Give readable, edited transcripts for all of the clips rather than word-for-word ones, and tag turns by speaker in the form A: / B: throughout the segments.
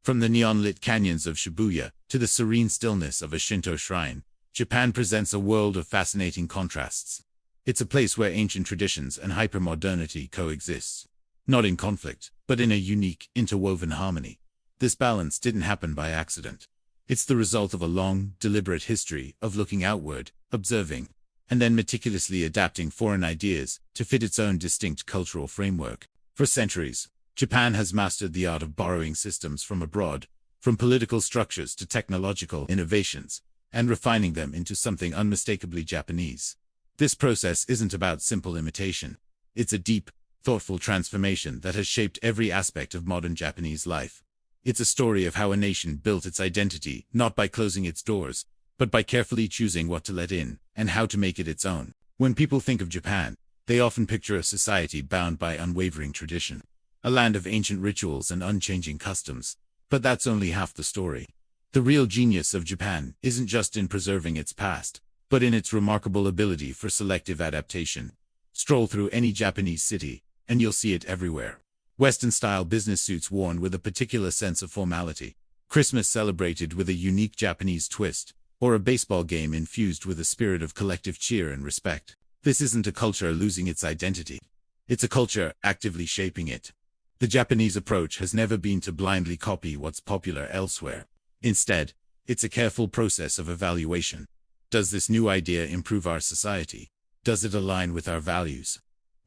A: From the neon-lit canyons of Shibuya to the serene stillness of a Shinto shrine, Japan presents a world of fascinating contrasts. It's a place where ancient traditions and hypermodernity coexist, not in conflict, but in a unique, interwoven harmony. This balance didn't happen by accident. It's the result of a long, deliberate history of looking outward, observing, and then meticulously adapting foreign ideas to fit its own distinct cultural framework. For centuries, Japan has mastered the art of borrowing systems from abroad, from political structures to technological innovations, and refining them into something unmistakably Japanese. This process isn't about simple imitation. It's a deep, thoughtful transformation that has shaped every aspect of modern Japanese life. It's a story of how a nation built its identity not by closing its doors, but by carefully choosing what to let in and how to make it its own. When people think of Japan, they often picture a society bound by unwavering tradition, a land of ancient rituals and unchanging customs. But that's only half the story. The real genius of Japan isn't just in preserving its past, but in its remarkable ability for selective adaptation. Stroll through any Japanese city, and you'll see it everywhere. Western-style business suits worn with a particular sense of formality, Christmas celebrated with a unique Japanese twist, or a baseball game infused with a spirit of collective cheer and respect. This isn't a culture losing its identity. It's a culture actively shaping it. The Japanese approach has never been to blindly copy what's popular elsewhere. Instead, it's a careful process of evaluation. Does this new idea improve our society? Does it align with our values?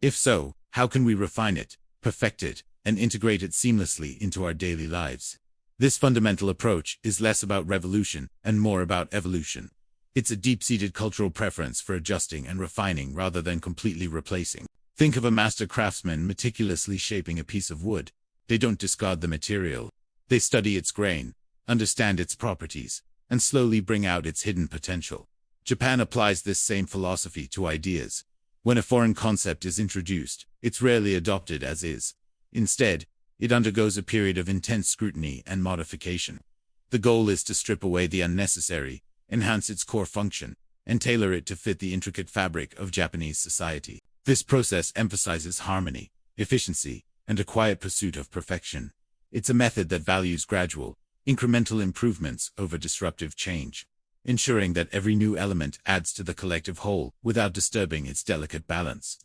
A: If so, how can we refine it, perfect it, and integrate it seamlessly into our daily lives? This fundamental approach is less about revolution and more about evolution. It's a deep-seated cultural preference for adjusting and refining rather than completely replacing. Think of a master craftsman meticulously shaping a piece of wood. They don't discard the material. They study its grain, understand its properties, and slowly bring out its hidden potential. Japan applies this same philosophy to ideas. When a foreign concept is introduced, it's rarely adopted as is. Instead, it undergoes a period of intense scrutiny and modification. The goal is to strip away the unnecessary, enhance its core function, and tailor it to fit the intricate fabric of Japanese society. This process emphasizes harmony, efficiency, and a quiet pursuit of perfection. It's a method that values gradual, incremental improvements over disruptive change, ensuring that every new element adds to the collective whole without disturbing its delicate balance.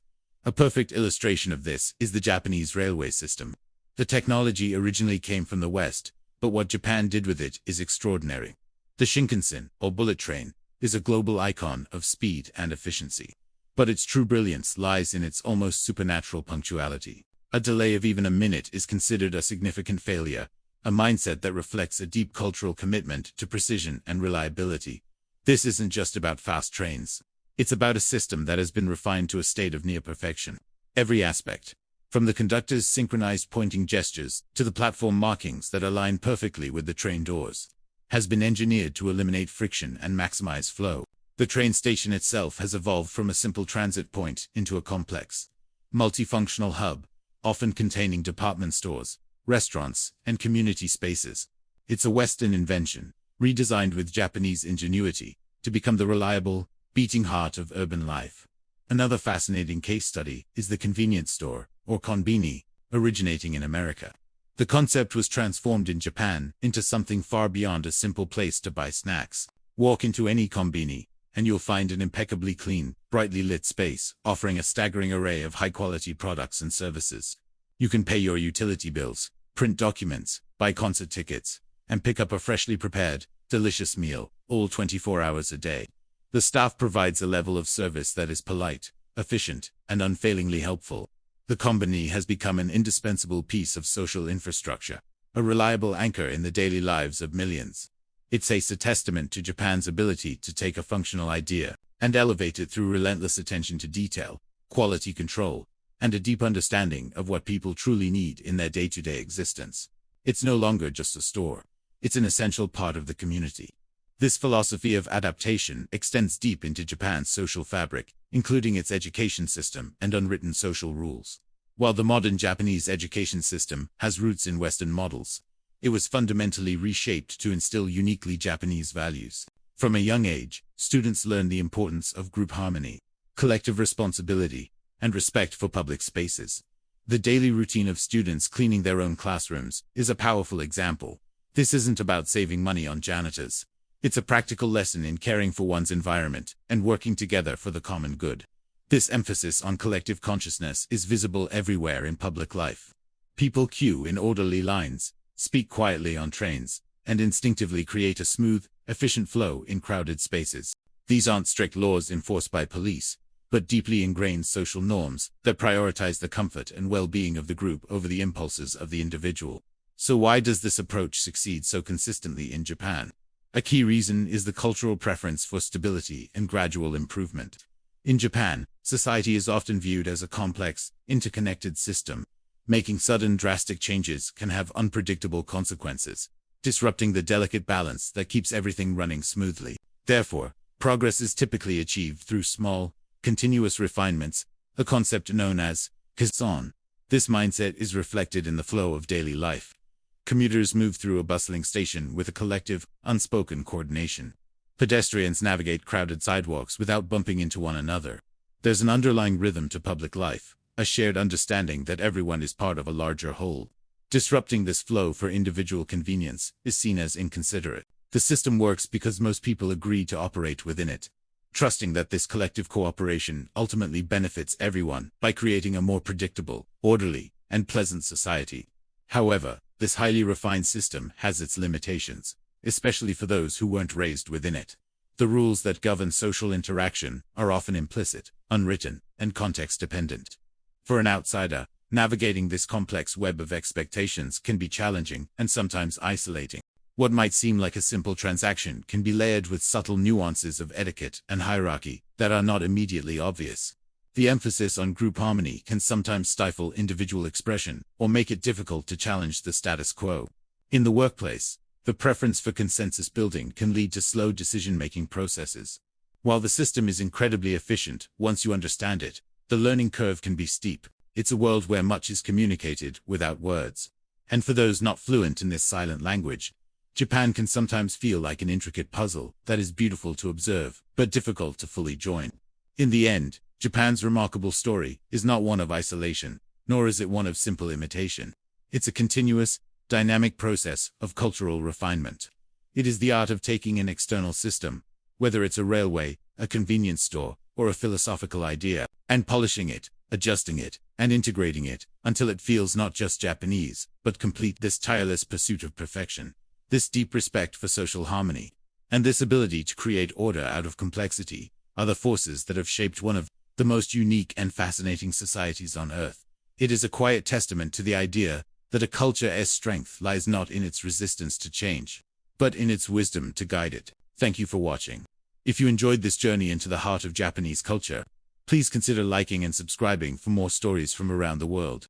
A: A perfect illustration of this is the Japanese railway system. The technology originally came from the West, but what Japan did with it is extraordinary. The Shinkansen, or bullet train, is a global icon of speed and efficiency. But its true brilliance lies in its almost supernatural punctuality. A delay of even a minute is considered a significant failure, a mindset that reflects a deep cultural commitment to precision and reliability. This isn't just about fast trains. It's about a system that has been refined to a state of near perfection. Every aspect, from the conductor's synchronized pointing gestures to the platform markings that align perfectly with the train doors, has been engineered to eliminate friction and maximize flow. The train station itself has evolved from a simple transit point into a complex, multifunctional hub, often containing department stores, restaurants, and community spaces. It's a Western invention, redesigned with Japanese ingenuity, to become the reliable, beating heart of urban life. Another fascinating case study is the convenience store, or konbini, originating in America. The concept was transformed in Japan into something far beyond a simple place to buy snacks. Walk into any konbini, and you'll find an impeccably clean, brightly lit space, offering a staggering array of high-quality products and services. You can pay your utility bills, print documents, buy concert tickets, and pick up a freshly prepared, delicious meal, all 24 hours a day. The staff provides a level of service that is polite, efficient, and unfailingly helpful. The konbini has become an indispensable piece of social infrastructure, a reliable anchor in the daily lives of millions. It's a testament to Japan's ability to take a functional idea and elevate it through relentless attention to detail, quality control, and a deep understanding of what people truly need in their day-to-day existence. It's no longer just a store. It's an essential part of the community. This philosophy of adaptation extends deep into Japan's social fabric, including its education system and unwritten social rules. While the modern Japanese education system has roots in Western models, it was fundamentally reshaped to instill uniquely Japanese values. From a young age, students learn the importance of group harmony, collective responsibility, and respect for public spaces. The daily routine of students cleaning their own classrooms is a powerful example. This isn't about saving money on janitors. It's a practical lesson in caring for one's environment and working together for the common good. This emphasis on collective consciousness is visible everywhere in public life. People queue in orderly lines, speak quietly on trains, and instinctively create a smooth, efficient flow in crowded spaces. These aren't strict laws enforced by police, but deeply ingrained social norms that prioritize the comfort and well-being of the group over the impulses of the individual. So why does this approach succeed so consistently in Japan? A key reason is the cultural preference for stability and gradual improvement. In Japan, society is often viewed as a complex, interconnected system. Making sudden drastic changes can have unpredictable consequences, disrupting the delicate balance that keeps everything running smoothly. Therefore, progress is typically achieved through small, continuous refinements, a concept known as kaizen. This mindset is reflected in the flow of daily life. Commuters move through a bustling station with a collective, unspoken coordination. Pedestrians navigate crowded sidewalks without bumping into one another. There's an underlying rhythm to public life, a shared understanding that everyone is part of a larger whole. Disrupting this flow for individual convenience is seen as inconsiderate. The system works because most people agree to operate within it, trusting that this collective cooperation ultimately benefits everyone by creating a more predictable, orderly, and pleasant society. However, this highly refined system has its limitations, especially for those who weren't raised within it. The rules that govern social interaction are often implicit, unwritten, and context-dependent. For an outsider, navigating this complex web of expectations can be challenging and sometimes isolating. What might seem like a simple transaction can be layered with subtle nuances of etiquette and hierarchy that are not immediately obvious. The emphasis on group harmony can sometimes stifle individual expression or make it difficult to challenge the status quo. In the workplace, the preference for consensus building can lead to slow decision-making processes. While the system is incredibly efficient once you understand it, the learning curve can be steep. It's a world where much is communicated without words. And for those not fluent in this silent language, Japan can sometimes feel like an intricate puzzle that is beautiful to observe, but difficult to fully join. In the end, Japan's remarkable story is not one of isolation, nor is it one of simple imitation. It's a continuous, dynamic process of cultural refinement. It is the art of taking an external system, whether it's a railway, a convenience store, or a philosophical idea, and polishing it, adjusting it, and integrating it, until it feels not just Japanese, but complete. This tireless pursuit of perfection, this deep respect for social harmony, and this ability to create order out of complexity, are the forces that have shaped one of the most unique and fascinating societies on Earth. It is a quiet testament to the idea that a culture's strength lies not in its resistance to change, but in its wisdom to guide it. Thank you for watching. If you enjoyed this journey into the heart of Japanese culture, please consider liking and subscribing for more stories from around the world.